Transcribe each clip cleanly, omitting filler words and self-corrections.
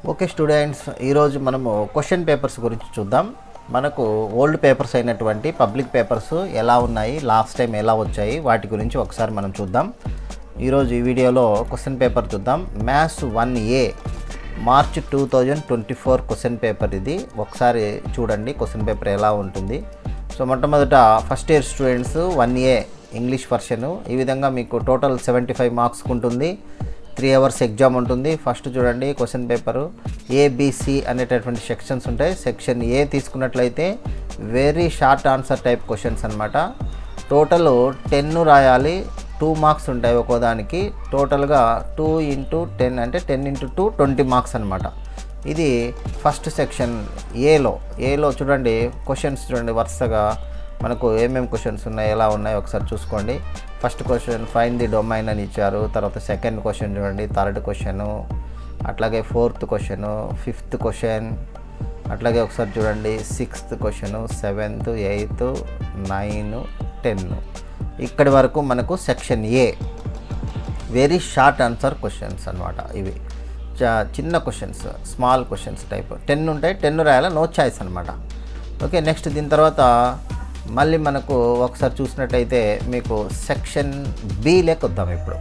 Okay students, ఈరోజు మనము question papers గురించి చూద్దాం. మనకు ఓల్డ్ పేపర్స్ అయినటువంటి పబ్లిక్ పేపర్స్ ఎలా ఉన్నాయి, లాస్ట్ టైం ఎలా వచ్చాయి, వాటి గురించి ఒకసారి మనం చూద్దాం. ఈరోజు ఈ వీడియోలో క్వశ్చన్ పేపర్ చూద్దాం. Maths 1A March 2024 question paper ఇది. ఒకసారి చూడండి క్వశ్చన్ పేపర్ ఎలా ఉంటుంది. సో మొట్టమొదట first year students 1A English version. ఈ విధంగా మీకు టోటల్ 75 మార్క్స్ ఉంటుంది. 3 hours ఎగ్జామ్ ఉంటుంది. ఫస్ట్ చూడండి క్వశ్చన్ పేపరు ఏబిసి అనేటటువంటి సెక్షన్స్ ఉంటాయి. సెక్షన్ ఏ తీసుకున్నట్లయితే very short answer type questions అనమాట. టోటల్ 10 రాయాలి. 2 మార్క్స్ ఉంటాయి ఒక్కోదానికి. టోటల్గా 2 × 10 అంటే 10 × 2 20 మార్క్స్ అనమాట. ఇది ఫస్ట్ సెక్షన్ ఏలో చూడండి క్వశ్చన్స్ చూడండి వరుసగా మనకు ఏమేమి క్వశ్చన్స్ ఉన్నాయి, ఎలా ఉన్నాయి ఒకసారి చూసుకోండి. First question find the domain అని ఇచ్చారు. తర్వాత సెకండ్ క్వశ్చన్ చూడండి, థర్డ్ క్వశ్చను, అట్లాగే ఫోర్త్ క్వశ్చను, ఫిఫ్త్ క్వశ్చన్, అట్లాగే ఒకసారి చూడండి 6th క్వశ్చను, 7th, 8th, 9, 10. ఇక్కడి వరకు మనకు సెక్షన్ ఏ. వెరీ షార్ట్ ఆన్సర్ క్వశ్చన్స్ అనమాట ఇవి. చిన్న క్వశ్చన్స్, స్మాల్ క్వశ్చన్స్ టైప్ 10 ఉంటాయి. 10 రాయాలి, నో చాయిస్ అనమాట. ఓకే, నెక్స్ట్ దీని తర్వాత మళ్ళీ మనకు ఒకసారి చూసినట్టయితే మీకు సెక్షన్ బిలోకి వద్దాం. ఇప్పుడు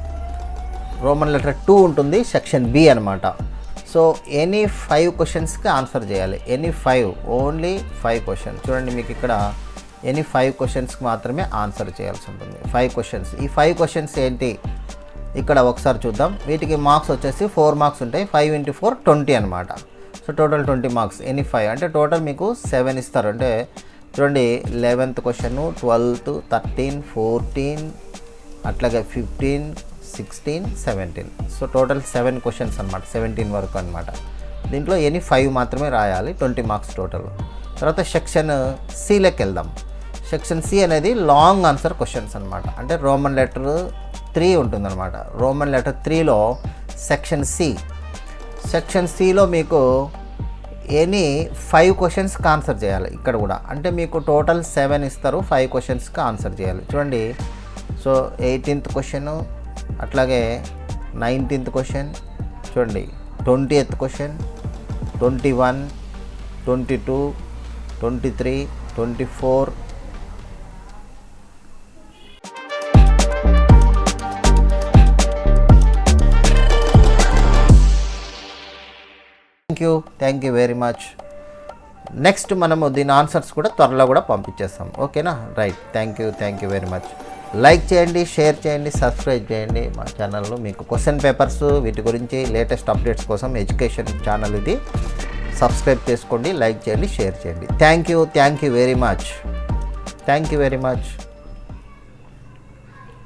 రోమన్ లెటర్ 2 ఉంటుంది, సెక్షన్ బి అనమాట. సో ఎనీ 5 క్వశ్చన్స్కి ఆన్సర్ చేయాలి. Any 5, only 5 questions. చూడండి మీకు ఇక్కడ ఎనీ 5 క్వశ్చన్స్కి మాత్రమే ఆన్సర్ చేయాల్సి ఉంటుంది. 5 క్వశ్చన్స్. ఈ 5 క్వశ్చన్స్ ఏంటి ఇక్కడ ఒకసారి చూద్దాం. వీటికి మార్క్స్ వచ్చేసి 4 మార్క్స్ ఉంటాయి. 5 × 4 20 అనమాట. So total 20 marks. ఎనీ 5 అంటే టోటల్ మీకు 7 ఇస్తారు. అంటే చూడండి 11th క్వశ్చను, 12th, 13, 14, అట్లాగే 15, 16, 17. సో టోటల్ 7 క్వశ్చన్స్ అనమాట, 17 వరకు అనమాట. దీంట్లో ఎనీ 5 మాత్రమే రాయాలి. 20 మార్క్స్ టోటల్. తర్వాత సెక్షన్ సిలోకి వెళ్దాం. సెక్షన్ సి అనేది లాంగ్ ఆన్సర్ క్వశ్చన్స్ అనమాట. అంటే రోమన్ లెటర్ 3 ఉంటుందన్నమాట. రోమన్ లెటర్ 3లో సెక్షన్ సి. సెక్షన్ సిలో మీకు ఎనీ 5 క్వశ్చన్స్కి ఆన్సర్ చేయాలి. ఇక్కడ కూడా అంటే మీకు టోటల్ 7 ఇస్తారు. 5 క్వశ్చన్స్కి ఆన్సర్ చేయాలి. చూడండి, సో 18th క్వశ్చను, అట్లాగే 19th క్వశ్చన్, చూడండి 20th question, 21, 22, 23, 24. Thank you very much. Next మనము దీని ఆన్సర్స్ కూడా త్వరలో కూడా పంపించేస్తాం. ఓకేనా? Right. Thank you very much. Like చేయండి, షేర్ చేయండి, సబ్స్క్రైబ్ చేయండి మా ఛానల్లో. మీకు క్వశ్చన్ పేపర్స్ వీటి గురించి లేటెస్ట్ అప్డేట్స్ కోసం ఎడ్యుకేషన్ ఛానల్ ఇది. సబ్స్క్రైబ్ చేసుకోండి, లైక్ చేయండి, షేర్ చేయండి. Thank you very much.